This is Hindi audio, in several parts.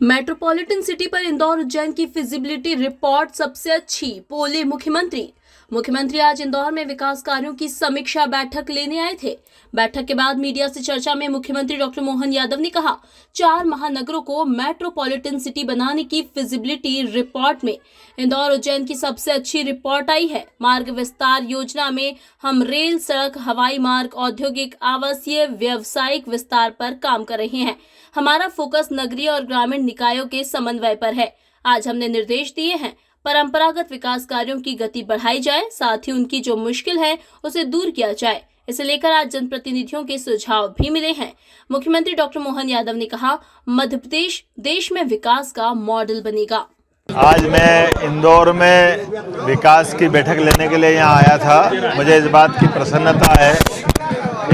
मेट्रोपॉलिटन सिटी पर इंदौर उज्जैन की फिजिबिलिटी रिपोर्ट सबसे अच्छी, बोले मुख्यमंत्री आज इंदौर में विकास कार्यों की समीक्षा बैठक लेने आए थे। बैठक के बाद मीडिया से चर्चा में मुख्यमंत्री डॉक्टर मोहन यादव ने कहा, 4 महानगरों को मेट्रोपॉलिटन सिटी बनाने की फिजिबिलिटी रिपोर्ट में इंदौर उज्जैन की सबसे अच्छी रिपोर्ट आई है। मार्ग विस्तार योजना में हम रेल, सड़क, हवाई मार्ग, औद्योगिक, आवासीय, व्यावसायिक विस्तार पर काम कर रहे हैं। हमारा फोकस नगरीय और ग्रामीण निकायों के समन्वय पर है। आज हमने निर्देश दिए हैं, परंपरागत विकास कार्यों की गति बढ़ाई जाए, साथ ही उनकी जो मुश्किल है उसे दूर किया जाए। इसे लेकर आज जनप्रतिनिधियों के सुझाव भी मिले हैं। मुख्यमंत्री डॉक्टर मोहन यादव ने कहा, मध्य प्रदेश देश में विकास का मॉडल बनेगा। आज मैं इंदौर में विकास की बैठक लेने के लिए यहाँ आया था। मुझे इस बात की प्रसन्नता है,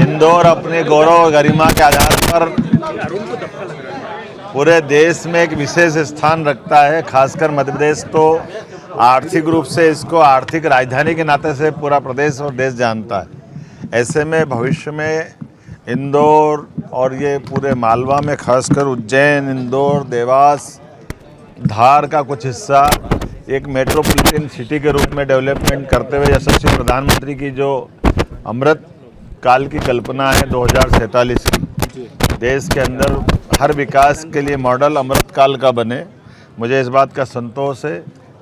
इंदौर अपने गौरव और गरिमा के आधार पर पूरे देश में एक विशेष स्थान रखता है। खासकर मध्य प्रदेश तो आर्थिक रूप से इसको आर्थिक राजधानी के नाते से पूरा प्रदेश और देश जानता है। ऐसे में भविष्य में इंदौर और ये पूरे मालवा में खासकर उज्जैन, इंदौर, देवास, धार का कुछ हिस्सा एक मेट्रोपॉलिटन सिटी के रूप में डेवलपमेंट करते हुए यशस्वी प्रधानमंत्री की जो अमृत काल की कल्पना है 2047 की, देश के अंदर हर विकास के लिए मॉडल अमृत काल का बने। मुझे इस बात का संतोष है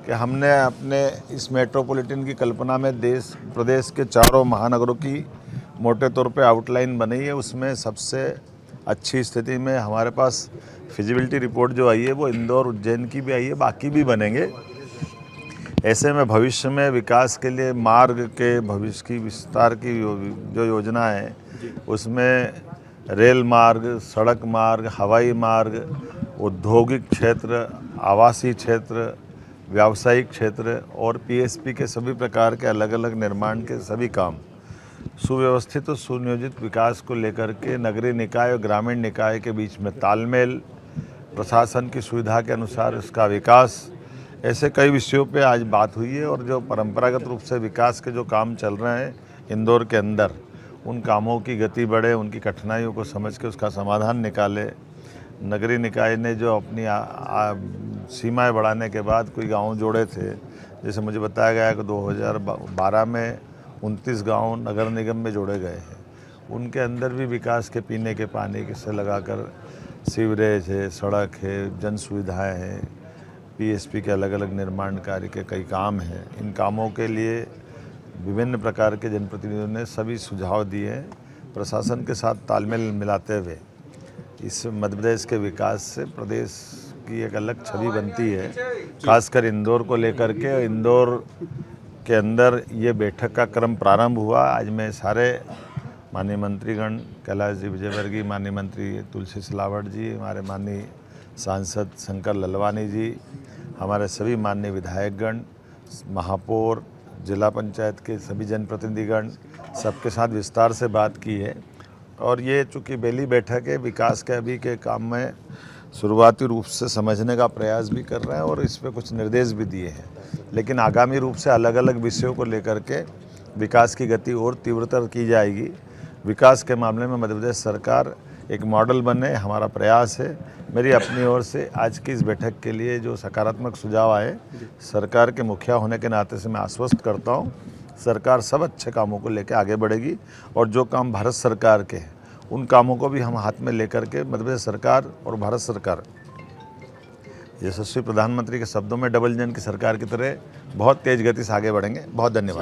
कि हमने अपने इस मेट्रोपॉलिटन की कल्पना में देश प्रदेश के 4 महानगरों की मोटे तौर पे आउटलाइन बनाई है। उसमें सबसे अच्छी स्थिति में हमारे पास फिजिबिलिटी रिपोर्ट जो आई है वो इंदौर उज्जैन की भी आई है, बाकी भी बनेंगे। ऐसे में भविष्य में विकास के लिए मार्ग के भविष्य की विस्तार की जो योजना है उसमें रेल मार्ग, सड़क मार्ग, हवाई मार्ग, औद्योगिक क्षेत्र, आवासीय क्षेत्र, व्यावसायिक क्षेत्र और पीएसपी के सभी प्रकार के अलग अलग निर्माण के सभी काम सुव्यवस्थित और सुनियोजित विकास को लेकर के नगरीय निकाय और ग्रामीण निकाय के बीच में तालमेल, प्रशासन की सुविधा के अनुसार इसका विकास, ऐसे कई विषयों पे आज बात हुई है। और जो परंपरागत रूप से विकास के जो काम चल रहे हैं इंदौर के अंदर, उन कामों की गति बढ़े, उनकी कठिनाइयों को समझ के उसका समाधान निकाले। नगरीय निकाय ने जो अपनी सीमाएं बढ़ाने के बाद कोई गांव जोड़े थे, जैसे मुझे बताया गया कि 2012 में 29 गांव नगर निगम में जोड़े गए हैं। उनके अंदर भी विकास के पीने के पानी से लगाकर सीवरेज है, सड़क है, जन सुविधाएँ हैं, पीएसपी के अलग अलग निर्माण कार्य के कई काम हैं। इन कामों के लिए विभिन्न प्रकार के जनप्रतिनिधियों ने सभी सुझाव दिए हैं। प्रशासन के साथ तालमेल मिलाते हुए इस मध्य प्रदेश के विकास से प्रदेश की एक अलग छवि बनती है, खासकर इंदौर को लेकर के। इंदौर के अंदर ये बैठक का क्रम प्रारंभ हुआ। आज मैं सारे माननीय मंत्रीगण, कैलाश जी विजयवर्गीय, माननीय मंत्री तुलसी सिलावट जी, हमारे माननीय सांसद शंकर ललवानी जी, हमारे सभी माननीय विधायकगण, महापौर, जिला पंचायत के सभी जनप्रतिनिधिगण, सबके साथ विस्तार से बात की है। और ये चूँकि पहली बैठक है, विकास के अभी के काम में शुरुआती रूप से समझने का प्रयास भी कर रहे हैं और इस पर कुछ निर्देश भी दिए हैं। लेकिन आगामी रूप से अलग अलग विषयों को लेकर के विकास की गति और तीव्रतर की जाएगी। विकास के मामले में मध्य प्रदेश सरकार एक मॉडल बने, हमारा प्रयास है। मेरी अपनी ओर से आज की इस बैठक के लिए जो सकारात्मक सुझाव आए, सरकार के मुखिया होने के नाते से मैं आश्वस्त करता हूँ, सरकार सब अच्छे कामों को लेकर आगे बढ़ेगी। और जो काम भारत सरकार के हैं उन कामों को भी हम हाथ में लेकर के मध्य प्रदेश सरकार और भारत सरकार यशस्वी प्रधानमंत्री के शब्दों में डबल इंजन की सरकार की तरह बहुत तेज गति से आगे बढ़ेंगे। बहुत धन्यवाद।